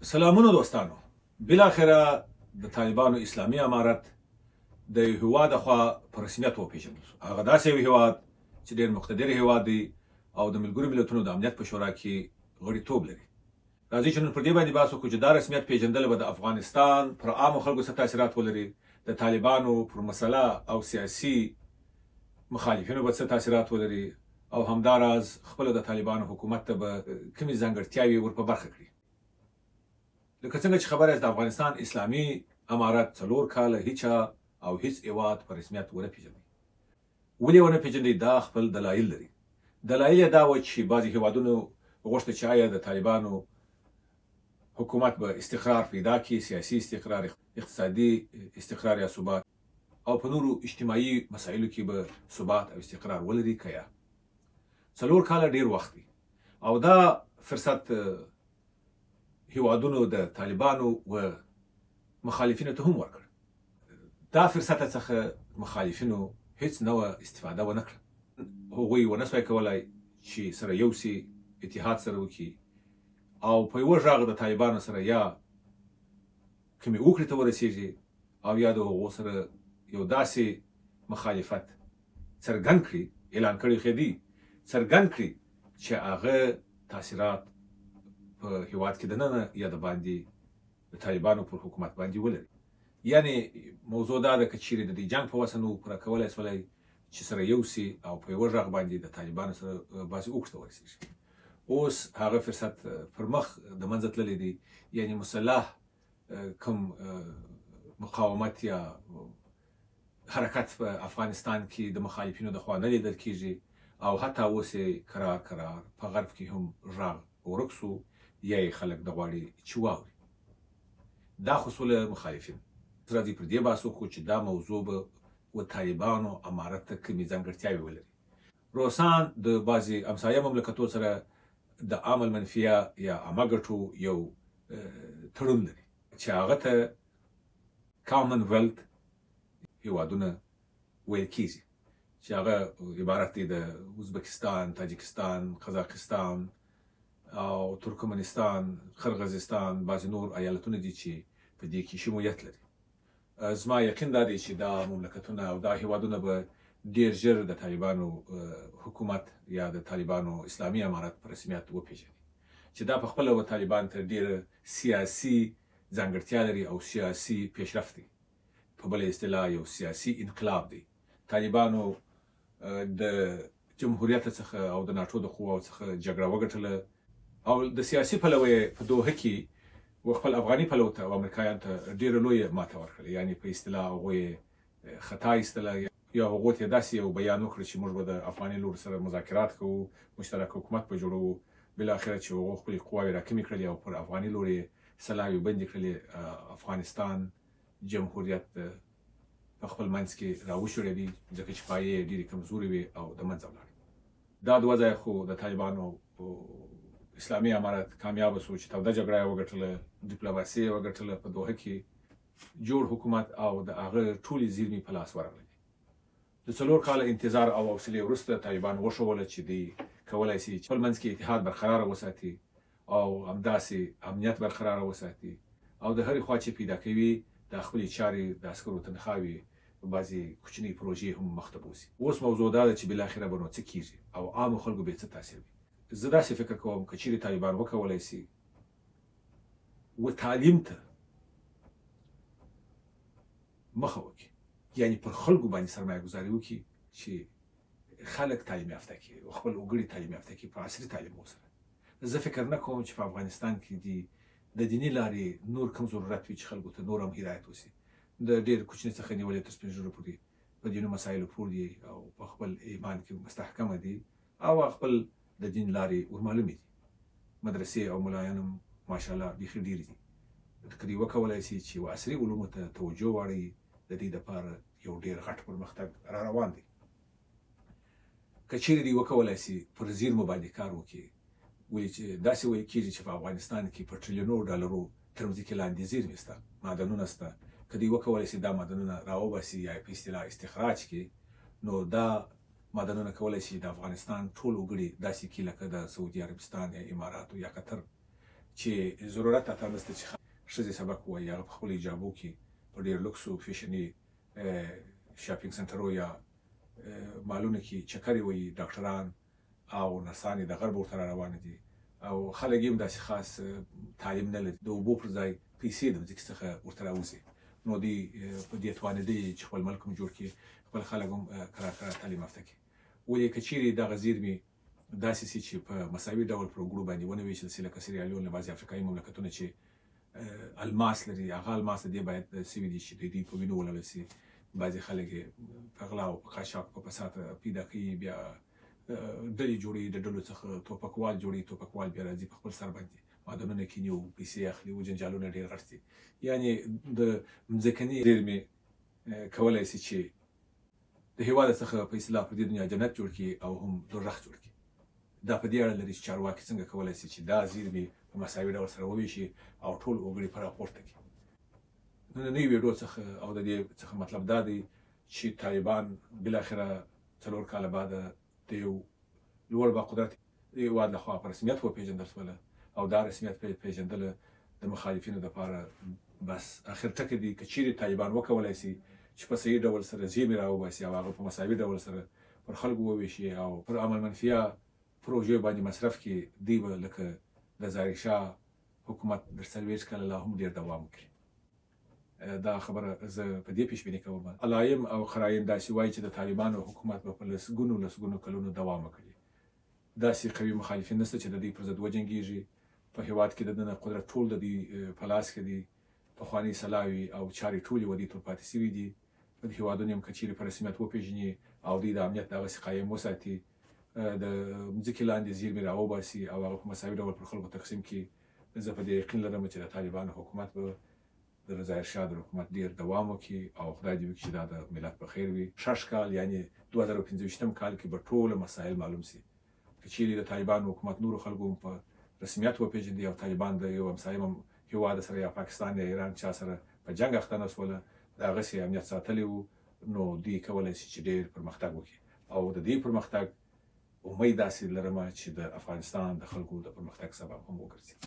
سلامونه دوستانو. بالاخره د طالبانو اسلامي امارت د هیواد خوا په رسمیت وپیژندل شو. هغه داسې یو هیواد چې ډېر مقتدر هیواد دی او د ملګرو ملتونو د امنیت په شورا کې غړیتوب لري. راځئ چې نن پر دې باندې بحث وکړو چې دا رسمیت پیژندل به د افغانستان پر عامو خلکو څه تاثیرات ولري، د طالبانو پر مسله او سیاسي مخالفینو به څه تاثیرات ولري، او همداراز خپل د طالبانو حکومت ته به کومې ځانګړتیاوې ور په برخه کړي. لکه څنګه چې خبره است، د افغانستان اسلامي امارت 4 کاله هیچا او هیڅ هیواد په رسمیت ونه پیژندي. ولې ونه پیژندي؟ دا خپل دلایل لري. دلایل یې دا و چې بعضې هیوادونو غوښته چې آیا د طالبانو حکومت به استقرار پیدا کړي، سیاسي استقرار، اقتصادي استقرار یا ثبات، او په نورو اجتماعي مسایلو کې به ثبات او استقرار ولري که یا 4 کاله ډیر وخت دی. او دا فرصت هیوادونو د طالبانو و مخالفینو ته هم ورکړ. دا فرصت څخه مخالفینو هیڅ نوع استفاده ونه کړه. هغوی ونه سوای کولای چې سره یو سي، اتحاد سره وکړي او په یوه غږ د طالبانو سره یا کومې اوکړې ته ورسېږي او یا د هغو سره یو داسې مخالفت څرګند کړي، اعلان کړی خو دی څرګند کړي چې هغه تاثیرات په هیواد کې دننه یا د باندې د طالبانو پر حکومت باندې ولري. یعنی موضوع دا ده که چیرې د دې جنګ په وسه نو پوره کولی سولی چې سره یو سي او په یوه غږ باندې د طالبانو سره بعضې اوښ ته ورسېږي. اوس هغه فرصت پر مخ د منځه تللی دی. یعنی مسلح کوم مقاومت یا حرکت په افغانستان کې د مخالفینو د خوا نه لیدل کېږي او حتی اوس یې کرار په غرب کې هم غږ ورک سو، یا یې خلک د غواړي چې واوري. دا خصوص مخالفین. راځي پر دې بحث وکړو چې دا موضوع به و طالبانو امارت ته کومې ځانګړتیاوې ولري. روسان د بعضې همسایه مملکتو سره د عامل منفیه یا عامه ګټو یو تړون لري چې هغه ته کامن ویلت هیوادونه ویل کېږي، چې هغه عبارت دی د ازبکستان، تاجکستان، قزاقستان او ترکمنستان، قرغیزستان، بعضې نور ایالتونه دي چې په دې کې شمولیت لري. زما یقین دا دی چې دا مملکتونه او دا هیوادونه به ډیر ژر د طالبانو حکومت یا د طالبانو اسلامي امارت په رسمیت وپیژني، چې دا په خپله و طالبان ته ډیره سیاسي ځانګړتیا لري او سیاسي پیشرفت دی. په بله اصطلاح یو سیاسي انقلاب دی. طالبانو د جمهوریت څخه او د ناټو د قواو څخه جګړه وګټله او د سیاسي پلوه یې په دوحه کې و خپل افغاني پلو ته او امریکایانو ته ډېره لویه ماته ورکړله. یعنې په اصطلاح هغوی خطا ایستله یا هغو ته یې داسې یو بیان وکړه چې موږ به د افغاني لور سره مذاکرات کوو، مشترک حکومت به جوړوو. بالاخره چې هغو خپلې قواوې راکمې کړلې او پر افغاني لور یې سلاوې بندې کړلې. افغانستان جمهوریت په خپل منځ کې راوشړېدی، ځکه چې پایې یې ډېرې کمزورې وې او د منځه ولاړې. دا دوه ځایه خو د طالبانو اسلامي امارت کامیابه سو چې توده جګړه یې وګټله، ډیپلوماسي یې وګټله، په دوحه کې جوړ حکومت او د هغه ټولې زیرمې په لاس ورغلې. د 4 کاله انتظار او حوصلې وروسته طالبان وښوله چې دوی کولی سي چې خپل منځ کې اتحاد برقراره وساتي او همداسې امنیت برقراره وساتي او د هرې خوا چې پیدا کوي د خپلې چارې د عسکرو تنخواوې بعضې کوچنۍ پروژې هم مخته بوځي. اوس موضوع دا ده چې بالاخره به نو څه کېږي او عامو خلکو به څه تاثیر وي. زه داسې فکر کوم که چیرې طالبان وکولی سي و تعلیم ته مخه وکړي، یعنی پر خلکو باندې سرمایه ګذاري وکړي چې خلک تعلیم یافته کړي او خپل وګړي تعلیم یافته کړي په عصري تعلیم سره. زه فکر نه کوم چې په افغانستان کې د دیني لارې نور کوم ضرورت وي چې خلکو ته نور هم هدایت وسي. د ډېر کوچني څخه نیولې تر سپین ږیرو پورې په دیني مسایلو پوه دي او په خپل ایمان کې مستحکمه دي او خپل د دین لارې ورمعلومې دي. مدرسې او ملایان هم ماشاءالله بیخي ډېرې دي. که دوی وکولی سي چې عصري علومو ته توجه واړوي، د دې دپاره یو ډېر غټ پرمختګ را روان دی. که چیرې دوی وکولی سي پر زیرمو باندې کار وکړي، ولې چې داسې ویل کېږي چې په افغانستان کې په ټریلیونو ډالرو تر مځکې لاندې زیرمې شته، معدنونه شته. که دوی وکولی سي دا معدنونه راوباسي یا په اصطلاح استخراج کړي، نو دا معدنونه کولی شي د افغانستان ټول وګړي داسې کړي لکه د سعودي عربستان یا اماراتو یا قطر، چې ضرورت راته نشته چې ښځې سبق ووایي، هغه په خپلو ایجابو کې په ډېر لوکسو فیشني شاپینګ سنټرو یا مالونو کې چکرې وهي، ډاکټران او نرسانې د غرب ورته را روانې دي او خلک یې هم داسې خاص تعلیم نه لري، د اوبو پر ځای پیسې د ځمکې څخه ورته راوځي. نو دوی په دې توانېدی چې خپل ملک هم جوړ کړي، خپل خلک هم کرار تعلیم یافته کړي. ولې که چیرې دغه زیرمې داسې سي چې په مساوي ډول پر وګړو باندې ونه ویشل سي، لکه سیریالیون، بعضې افریقایي مملکتونه چې الماس لري، هغه الماس د دې باید سوي دي چې د دوی په وینو ولړل سي. بعضې خلک یې په غلا او په قاچاق په فساد پیدا کوي، بیا ډلې جوړوي، د ډلو څخه ټوپکوال جوړوي، ټوپکوال بیا راځي په خپل سر باندې معدنونه کیني او پیسې اخلي او جنجالونه ډېر غټ دي. یعنې د مځکني زیرمې کولی سي چې د هېواده څخه په اصطلاح په دې دنیا جنت جوړ کړي او هم دوزخ جوړ کړي. دا په دې اړه لري چې چارواکي څنګه کولی سي چې دا زیرمې په مساوي ډول سره وویشي او ټول وګړي په راپورته کړي. نننۍ ویډیو څخه او د دې څخه مطلب دا دی چې طالبان بالاخره 4 کاله بعد د یو لوړ باقدرت هېواد لخوا په رسمیت وپېژندل شوله او دا رسمیت پیژندله د مخالفینو دپاره بس اخر ټکی دی. که چیرې طالبان وکولی سي چې په صحیح ډول سره زیرمې راوباسي او هغه په مساوي ډول سره پر خلکو وویشي او پر عمل منفیه پروژې باندې مصرف کړي، دوی به لکه د ظاهرشاه حکومت در 40 کاله لا هم ډېر دوام وکړي. دا خبره زه په دې پیشبیني کوم. علایم او خرایم داسې وایي چې د طالبانو حکومت به په لسګونو کلونو دوام وکړي. داسې قوي مخالفین نشته چې د دوی پر ضد وجنګېږي. په هېواد کې د دننه قدرت ټول د دوی په لاس کې دی. پخوانۍ سلاوي او چارې ټولې ودې تور پاتې سوي دي. په هېوادونو هم که چیرې په رسمیت وپېژني او دوی د امنیت دغسې قایم وساتي، د مځکې لاندې زیرمې راوباسي او هغه په مساوي ډول پر خلکو تقسیم کړي، زه په دې یقین لرم چې د طالبانو حکومت به د ظاهرشاه د حکومت ډېر دوام وکړي او خدای دې وکړي چې دا د ملت په خیر وي. 6 کال یعنې 2025 کال کې به ټوله مسایل معلوم سي. که چیرې د طالبانو حکومت نورو خلکو هم په رسمیت وپېژندي او طالبان د یو همسایه هېواد سره یا پاکستان یا ایران چا سره په جنګ اخته نه شوله، د هغسې امنیت ساتلی وو، نو دوی کولی سي چې ډېر پرمختګ وکړي او د دې پرمختګ امید داسې لرمه چې د افغانستان د خلکو د پرمختګ سبب هم وګرځي.